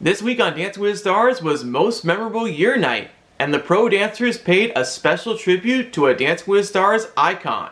This week on Dancing with the Stars was Most Memorable Year Night, and the pro dancers paid a special tribute to a Dancing with the Stars icon.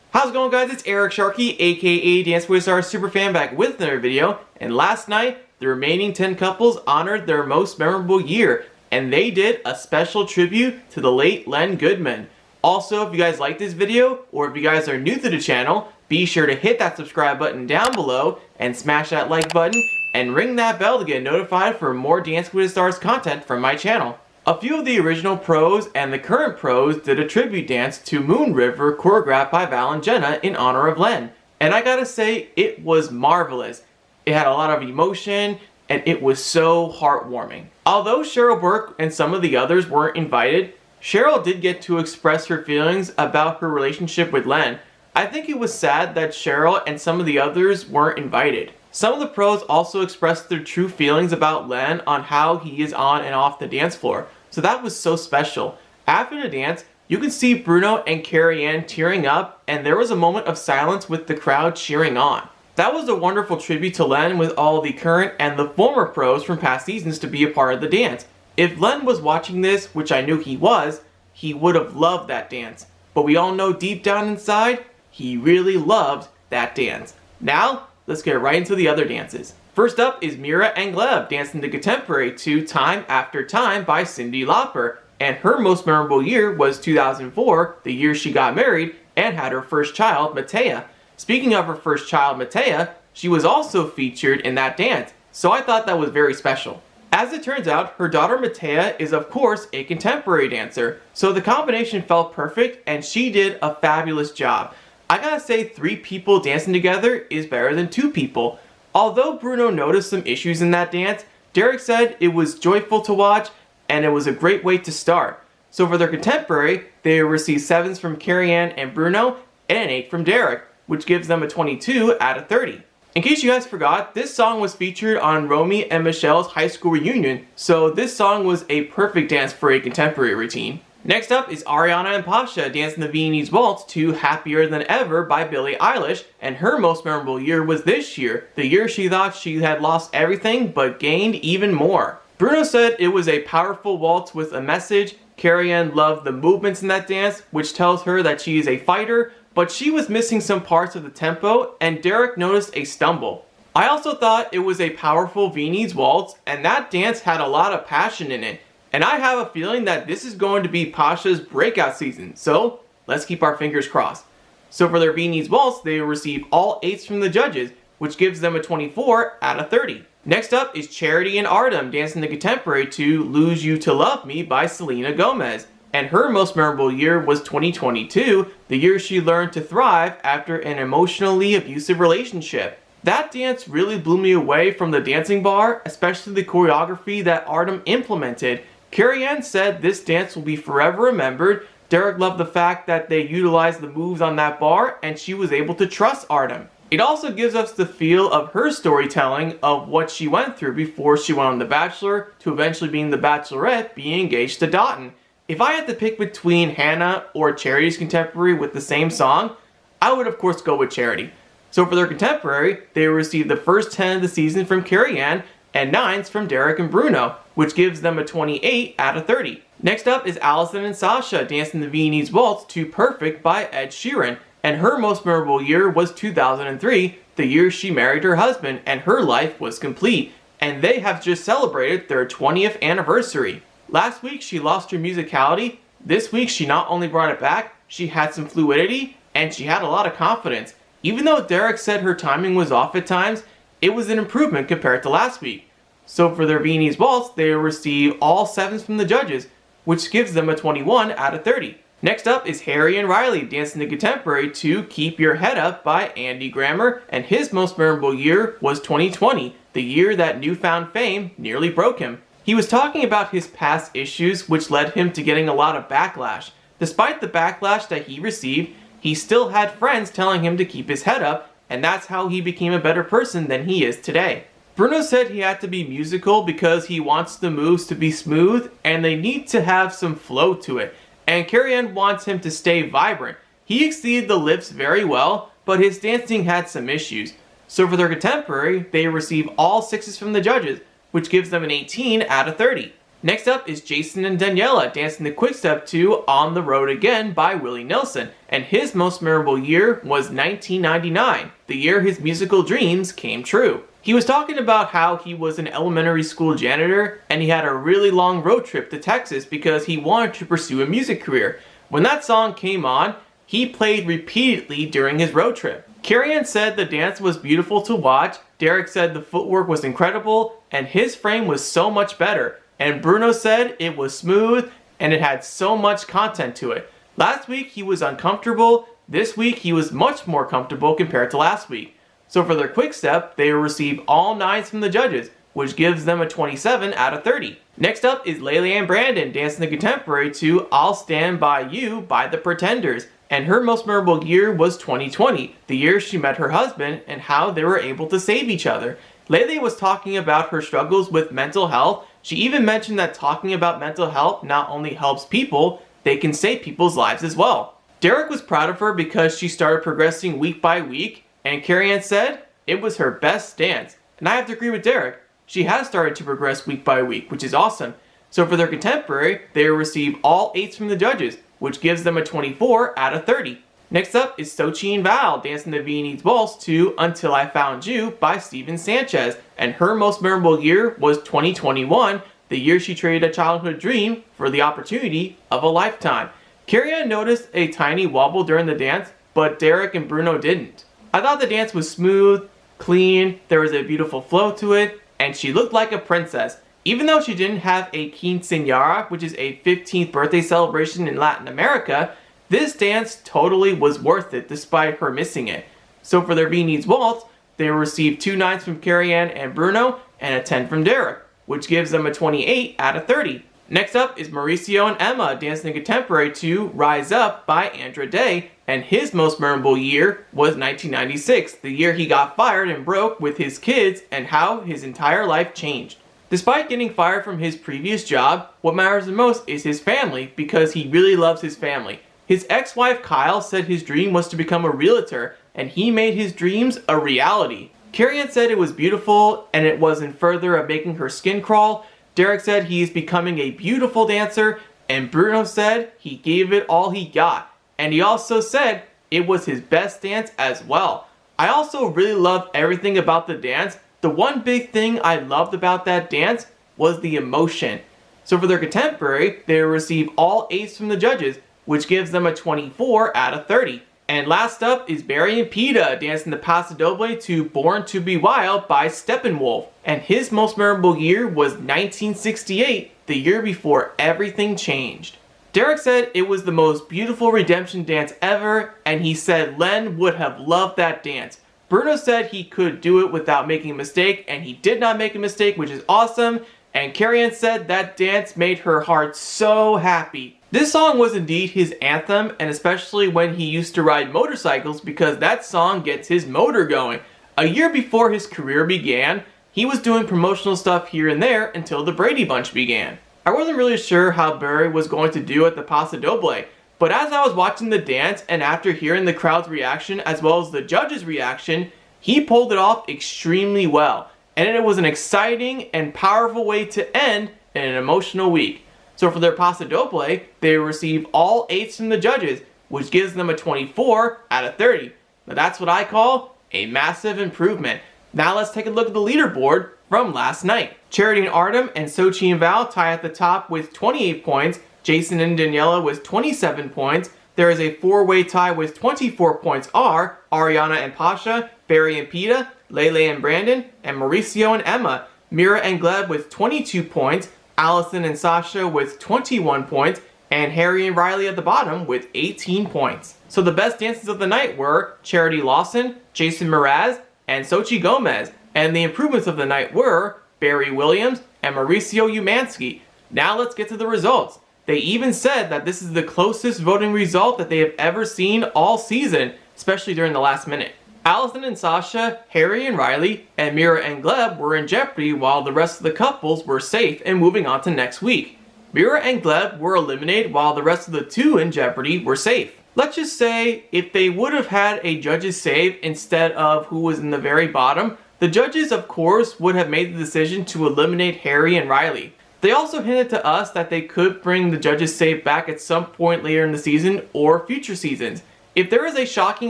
How's it going, guys? It's Eric Sharkey, aka Dancing with the Stars Superfan, back with another video. And last night, the remaining 10 couples honored their most memorable year, and they did a special tribute to the late Len Goodman. Also, if you guys like this video, or if you guys are new to the channel, be sure to hit that subscribe button down below and smash that like button and ring that bell to get notified for more Dancing with the Stars content from my channel. A few of the original pros and the current pros did a tribute dance to Moon River choreographed by Val and Jenna in honor of Len. And I gotta say, it was marvelous. It had a lot of emotion and it was so heartwarming. Although Cheryl Burke and some of the others weren't invited, Cheryl did get to express her feelings about her relationship with Len. I think it was sad that Cheryl and some of the others weren't invited. Some of the pros also expressed their true feelings about Len on how he is on and off the dance floor. So that was so special. After the dance, you can see Bruno and Carrie Ann tearing up, and there was a moment of silence with the crowd cheering on. That was a wonderful tribute to Len, with all the current and the former pros from past seasons to be a part of the dance. If Len was watching this, which I knew he was, he would have loved that dance. But we all know deep down inside, he really loved that dance. Now, let's get right into the other dances. First up is Mira and Gleb dancing the contemporary to Time After Time by Cyndi Lauper. And her most memorable year was 2004, the year she got married and had her first child, Matea. Speaking of her first child, Matea, she was also featured in that dance. So I thought that was very special. As it turns out, her daughter Matea is of course a contemporary dancer, so the combination felt perfect and she did a fabulous job. I gotta say, 3 people dancing together is better than 2 people. Although Bruno noticed some issues in that dance, Derek said it was joyful to watch and it was a great way to start. So for their contemporary, they received 7s from Carrie Ann and Bruno and an 8 from Derek, which gives them a 22 out of 30. In case you guys forgot, this song was featured on Romy and Michelle's high school reunion, so this song was a perfect dance for a contemporary routine. Next up is Ariana and Pasha dancing the Viennese Waltz to Happier Than Ever by Billie Eilish, and her most memorable year was this year, the year she thought she had lost everything but gained even more. Bruno said it was a powerful waltz with a message. Carrie Ann loved the movements in that dance, which tells her that she is a fighter, but she was missing some parts of the tempo, and Derek noticed a stumble. I also thought it was a powerful Viennese waltz, and that dance had a lot of passion in it. And I have a feeling that this is going to be Pasha's breakout season, so let's keep our fingers crossed. So for their Viennese waltz, they receive all 8s from the judges, which gives them a 24 out of 30. Next up is Charity and Artem dancing the contemporary to Lose You to Love Me by Selena Gomez. And her most memorable year was 2022, the year she learned to thrive after an emotionally abusive relationship. That dance really blew me away from the dancing bar, especially the choreography that Artem implemented. Carrie Ann said this dance will be forever remembered. Derek loved the fact that they utilized the moves on that bar and she was able to trust Artem. It also gives us the feel of her storytelling of what she went through before she went on The Bachelor to eventually being The Bachelorette, being engaged to Dotun. If I had to pick between Hannah or Charity's contemporary with the same song, I would of course go with Charity. So for their contemporary, they received the first 10 of the season from Carrie Ann and 9s from Derek and Bruno, which gives them a 28 out of 30. Next up is Allison and Sasha dancing the Viennese Waltz to Perfect by Ed Sheeran, and her most memorable year was 2003, the year she married her husband and her life was complete, and they have just celebrated their 20th anniversary. Last week she lost her musicality. This week she not only brought it back, she had some fluidity and she had a lot of confidence. Even though Derek said her timing was off at times, it was an improvement compared to last week. So for their Viennese Waltz, they receive all 7s from the judges, which gives them a 21 out of 30. Next up is Harry and Riley dancing the contemporary to Keep Your Head Up by Andy Grammer, and his most memorable year was 2020, the year that newfound fame nearly broke him. He was talking about his past issues, which led him to getting a lot of backlash. Despite the backlash that he received, he still had friends telling him to keep his head up, and that's how he became a better person than he is today. Bruno said he had to be musical because he wants the moves to be smooth and they need to have some flow to it. and Carrie-Anne wants him to stay vibrant. He exceeded the lifts very well, but his dancing had some issues. So for their contemporary, they receive all 6s from the judges, which gives them an 18 out of 30. Next up is Jason and Daniela dancing the quick step to On the Road Again by Willie Nelson, and his most memorable year was 1999, the year his musical dreams came true. He was talking about how he was an elementary school janitor and he had a really long road trip to Texas because he wanted to pursue a music career. When that song came on, he played repeatedly during his road trip. Carrie-Anne said the dance was beautiful to watch, Derek said the footwork was incredible, and his frame was so much better, and Bruno said it was smooth and it had so much content to it. Last week he was uncomfortable, this week he was much more comfortable compared to last week. So for their quick step, they will receive all 9s from the judges, which gives them a 27 out of 30. Next up is Layla and Brandon dancing the contemporary to I'll Stand By You by the Pretenders, and her most memorable year was 2020, the year she met her husband and how they were able to save each other. Layla was talking about her struggles with mental health. She even mentioned that talking about mental health not only helps people, they can save people's lives as well. Derek was proud of her because she started progressing week by week, and Carrie-Anne said it was her best dance. And I have to agree with Derek. She has started to progress week by week, which is awesome. So for their contemporary, they will receive all 8s from the judges, which gives them a 24 out of 30. Next up is Sochi and Val dancing the Viennese Waltz to Until I Found You by Steven Sanchez, and her most memorable year was 2021, the year she traded a childhood dream for the opportunity of a lifetime. Carrie-Anne noticed a tiny wobble during the dance, but Derek and Bruno didn't. I thought the dance was smooth, clean, there was a beautiful flow to it, and she looked like a princess. Even though she didn't have a quinceañera, which is a 15th birthday celebration in Latin America, this dance totally was worth it despite her missing it. So for their Viennese Waltz, they received 2 9s from Carrie-Anne and Bruno and a 10 from Derek, which gives them a 28 out of 30. Next up is Mauricio and Emma dancing contemporary to Rise Up by Andra Day, and his most memorable year was 1996, the year he got fired and broke with his kids and how his entire life changed. Despite getting fired from his previous job, what matters the most is his family because he really loves his family. His ex-wife Kyle said his dream was to become a realtor, and he made his dreams a reality. Carrie-Anne said it was beautiful and it wasn't further of making her skin crawl. Derek said he is becoming a beautiful dancer, and Bruno said he gave it all he got. And he also said it was his best dance as well. I also really loved everything about the dance. The one big thing I loved about that dance was the emotion. So for their contemporary, they will receive all 8s from the judges, which gives them a 24 out of 30. And last up is Barry and Peta dancing the Paso Doble to Born to Be Wild by Steppenwolf. And his most memorable year was 1968, the year before everything changed. Derek said it was the most beautiful redemption dance ever, and he said Len would have loved that dance. Bruno said he could do it without making a mistake, and he did not make a mistake, which is awesome. And Carrie-Anne said that dance made her heart so happy. This song was indeed his anthem, and especially when he used to ride motorcycles because that song gets his motor going. A year before his career began, he was doing promotional stuff here and there until the Brady Bunch began. I wasn't really sure how Barry was going to do at the Paso Doble, but as I was watching the dance and after hearing the crowd's reaction as well as the judges' reaction, he pulled it off extremely well. And it was an exciting and powerful way to end an emotional week. So for their Paso Doble, they receive all 8s from the judges, which gives them a 24 out of 30. Now that's what I call a massive improvement. Now let's take a look at the leaderboard from last night. Charity and Artem and Sochi and Val tie at the top with 28 points. Jason and Daniela with 27 points. There is a 4-way tie with 24 points are Ariana and Pasha, Barry and Peta, Lele and Brandon, and Mauricio and Emma. Mira and Gleb with 22 points. Allison and Sasha with 21 points, and Harry and Riley at the bottom with 18 points. So the best dances of the night were Charity Lawson, Jason Mraz, and Sochi Gomez, and the improvements of the night were Barry Williams and Mauricio Umansky. Now let's get to the results. They even said that this is the closest voting result that they have ever seen all season, especially during the last minute. Allison and Sasha, Harry and Riley, and Mira and Gleb were in jeopardy while the rest of the couples were safe and moving on to next week. Mira and Gleb were eliminated while the rest of the 2 in Jeopardy were safe. Let's just say if they would have had a judge's save instead of who was in the very bottom, the judges of course would have made the decision to eliminate Harry and Riley. They also hinted to us that they could bring the judges save back at some point later in the season or future seasons. If there is a shocking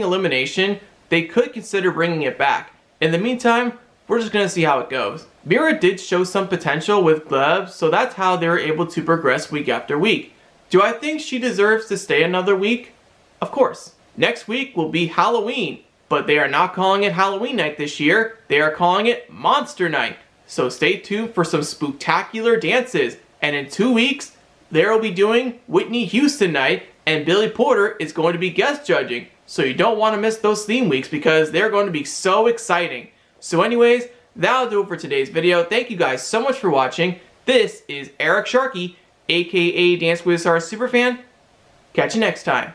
elimination, they could consider bringing it back. In the meantime, we're just going to see how it goes. Mira did show some potential with Gleb, so that's how they were able to progress week after week. Do I think she deserves to stay another week? Of course. Next week will be Halloween, but they are not calling it Halloween night this year, they are calling it Monster Night. So stay tuned for some spooktacular dances, and in 2 weeks, there will be doing Whitney Houston night, and Billy Porter is going to be guest judging. So you don't want to miss those theme weeks because they're going to be so exciting. So anyways, that'll do it for today's video. Thank you guys so much for watching. This is Eric Sharkey, aka Dance with the Stars Superfan. Catch you next time.